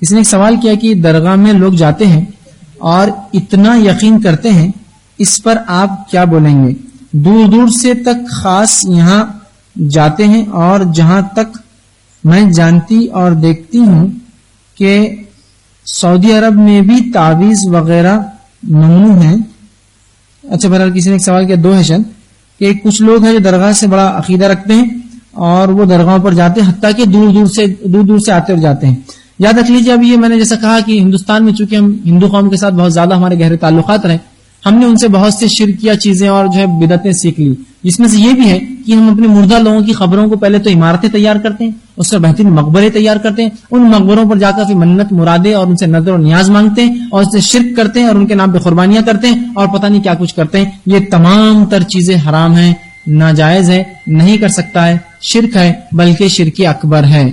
اس نے ایک سوال کیا کہ درگاہ میں لوگ جاتے ہیں اور اتنا یقین کرتے ہیں، اس پر آپ کیا بولیں گے؟ دور دور سے تک خاص یہاں جاتے ہیں، اور جہاں تک میں جانتی اور دیکھتی ہوں کہ سعودی عرب میں بھی تعویذ وغیرہ ممنوع ہیں. اچھا، بہرحال کسی نے ایک سوال کیا، دو ہے شاید، کہ کچھ لوگ ہیں جو درگاہ سے بڑا عقیدہ رکھتے ہیں اور وہ درگاہوں پر جاتے ہیں، حتیٰ کہ دور دور سے آتے اور جاتے ہیں. یاد رکھ لیجیے، اب یہ میں نے جیسا کہا کہ ہندوستان میں چونکہ ہم ہندو قوم کے ساتھ بہت زیادہ ہمارے گہرے تعلقات رہے، ہم نے ان سے بہت سے شرکیہ چیزیں اور جو ہے بدعتیں سیکھ لی، جس میں سے یہ بھی ہے کہ ہم اپنے مردہ لوگوں کی قبروں کو پہلے تو عمارتیں تیار کرتے ہیں، اس پر بہترین مقبرے تیار کرتے ہیں، ان مقبروں پر جا کر پھر منت مرادیں اور ان سے نظر و نیاز مانگتے ہیں اور اس سے شرک کرتے ہیں اور ان کے نام پہ قربانیاں کرتے ہیں اور پتہ نہیں کیا کچھ کرتے ہیں. یہ تمام تر چیزیں حرام ہیں، ناجائز ہے، نہیں کر سکتا ہے، شرک ہے، بلکہ شرک اکبر ہے.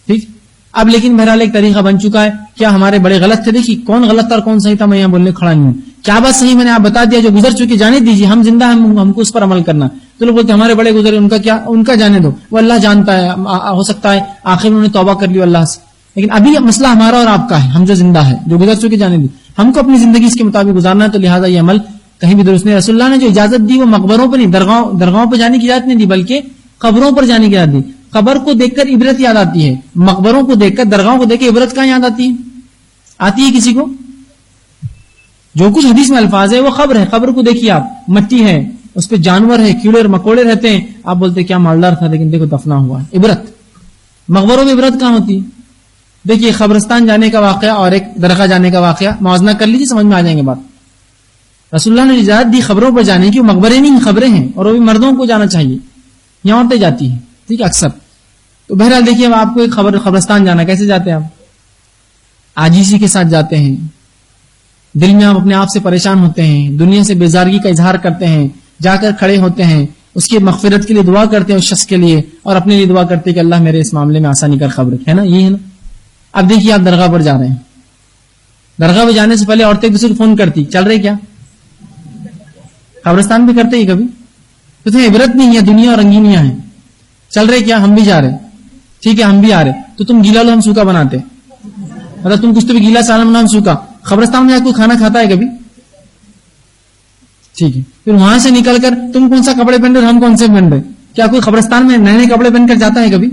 ٹھیک. اب لیکن بہرحال ایک طریقہ بن چکا ہے. کیا ہمارے بڑے غلط تھے؟ دیکھیے کون غلط تھا اور کون صحیح تھا میں یہاں بولنے کھڑا نہیں ہوں. کیا بات صحیح میں نے آپ بتا دیا، جو گزر چکی جانے دیجیے، ہم زندہ ہیں، ہم کو اس پر عمل کرنا. تو لوگ بولتے ہمارے بڑے گزرے، ان کا کیا، ان کا جانے دو، وہ اللہ جانتا ہے، ہو سکتا ہے آخر انہوں نے توبہ کر لی اللہ سے. لیکن ابھی مسئلہ ہمارا اور آپ کا ہے، ہم جو زندہ ہے، جو گزر چکی جانے دی، ہم کو اپنی زندگی اس کے مطابق گزارنا ہے. تو لہٰذا یہ عمل کہیں بھی درست نہیں. رسول اللہ نے جو اجازت دی وہ مقبروں پہ نہیں، درگاہوں پہ جانے کی اجازت نہیں دی، بلکہ قبروں پر جانے کی اجازت دی. قبر کو دیکھ کر عبرت یاد آتی ہے، مقبروں کو دیکھ کر، درگاہوں کو دیکھ کے عبرت کہاں یاد آتی ہے؟ آتی ہے کسی کو؟ جو کچھ حدیث میں الفاظ ہے وہ قبر ہے. قبر کو دیکھیے آپ، مٹی ہے، اس پہ جانور ہے، کیڑے اور مکوڑے رہتے ہیں، آپ بولتے کیا مالدار تھا، لیکن دیکھو دفنا ہوا ہے. عبرت. مقبروں میں عبرت کہاں ہوتی ہے؟ دیکھیے قبرستان جانے کا واقعہ اور ایک درگاہ جانے کا واقعہ موازنہ کر لیجیے، سمجھ میں آ جائیں گے بات. رسول اللہ نے اجازت دی خبروں پر جانے کی، وہ مقبرے نہیں خبریں ہیں، اور وہ بھی مردوں کو جانا چاہیے. یہاں عورتیں جاتی ہیں، ٹھیک ہے، اکثر. تو بہرحال دیکھیے اب آپ کو ایک قبرستان جانا، کیسے جاتے ہیں آپ؟ عاجزی کے ساتھ جاتے ہیں، دل میں آپ اپنے آپ سے پریشان ہوتے ہیں، دنیا سے بیزارگی کا اظہار کرتے ہیں، جا کر کھڑے ہوتے ہیں، اس کی مغفرت کے لیے دعا کرتے ہیں اس شخص کے لیے، اور اپنے لیے دعا کرتے ہیں کہ اللہ میرے اس معاملے میں آسانی کر، خبر ہے نا، یہ ہے نا. اب دیکھیے آپ درگاہ پر جا رہے ہیں، درگاہ پہ جانے سے پہلے عورتیں ایک دوسرے کو فون کرتی، چل رہے کیا؟ قبرستان بھی کرتے ہی کبھی. تو تمہیں عبرت نہیں ہے، دنیا اور رنگینیاں ہیں. چل رہے کیا؟ ہم بھی جا رہے، ٹھیک ہے ہم بھی آ رہے. تو تم گیلا لو، ہم سوکھا بناتے، مطلب تم کچھ تو بھی گیلا سالن بنا، ہم سوکھا. قبرستان میں جا کوئی کھانا کھاتا ہے کبھی؟ ٹھیک ہے. پھر وہاں سے نکل کر تم کون سا کپڑے پہن رہے، ہم کون سے پہن رہے؟ کیا کوئی قبرستان میں نئے نئے کپڑے پہن کر جاتا ہے کبھی؟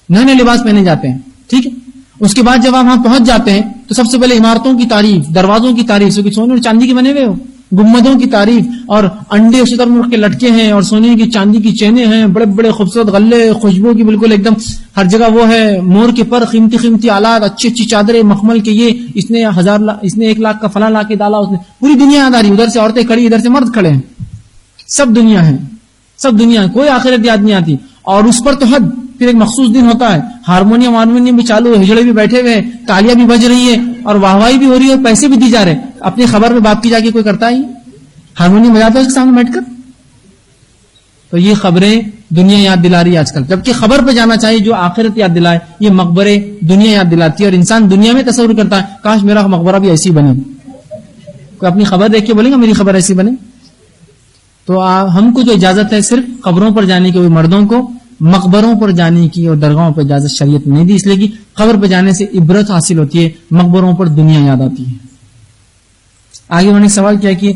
نئے نئے لباس پہنے جاتے ہیں. ٹھیک ہے. اس کے بعد جب آپ وہاں پہنچ جاتے ہیں تو سب سے پہلے عمارتوں کی تعریف، دروازوں کی تعریف، سونے اور چاندی کے بنے ہوئے ہو، گنبدوں کی تعریف، اور انڈے اسی طرح کے لٹکے ہیں، اور سونے کی چاندی کی چینیں ہیں، بڑے بڑے خوبصورت غلے، خوشبو کی بالکل ایک دم ہر جگہ وہ ہے، مور کے پر، قیمتی قیمتی آلات، اچھی اچھی چادریں مخمل کے، یہ اس نے 1 لاکھ کا فلاں لا کے ڈالا، اس نے پوری دنیا یاد آ رہی، ادھر سے عورتیں کھڑی، ادھر سے مرد کھڑے ہیں، سب دنیا ہے، سب دنیا ہے، کوئی آخرت یاد نہیں آتی. اور اس پر تو حد. پھر ایک مخصوص دن ہوتا ہے، ہارمونیم بھی چالو ہے، ہجڑے بھی بیٹھے ہوئے ہیں، تالیاں بھی بج رہی ہیں، اور واہوائی بھی ہو رہی ہے، اور پیسے بھی دی جا رہے ہیں. اپنی خبر میں باپ کی جا کے کوئی کرتا ہی ہارمونیم بجاتا ہے اس کے سامنے بیٹھ کر. تو یہ خبریں دنیا یاد دلا رہی ہے آج کل، جبکہ خبر پہ جانا چاہیے جو آخرت یاد دلائے. یہ مقبرے دنیا یاد دلاتی ہے، اور انسان دنیا میں تصور کرتا ہے کاش میرا مقبرہ بھی ایسی بنے. کوئی اپنی خبر دیکھ کے بولے گا میری خبر ایسی بنے؟ تو ہم کو جو اجازت ہے صرف قبروں پر جانے کی، مردوں کو مقبروں پر جانے کی اور درگاہوں پر اجازت شریعت نہیں دی، اس لیے کہ قبر پہ جانے سے عبرت حاصل ہوتی ہے، مقبروں پر دنیا یاد آتی ہے. آگے انہوں نے سوال کیا کہ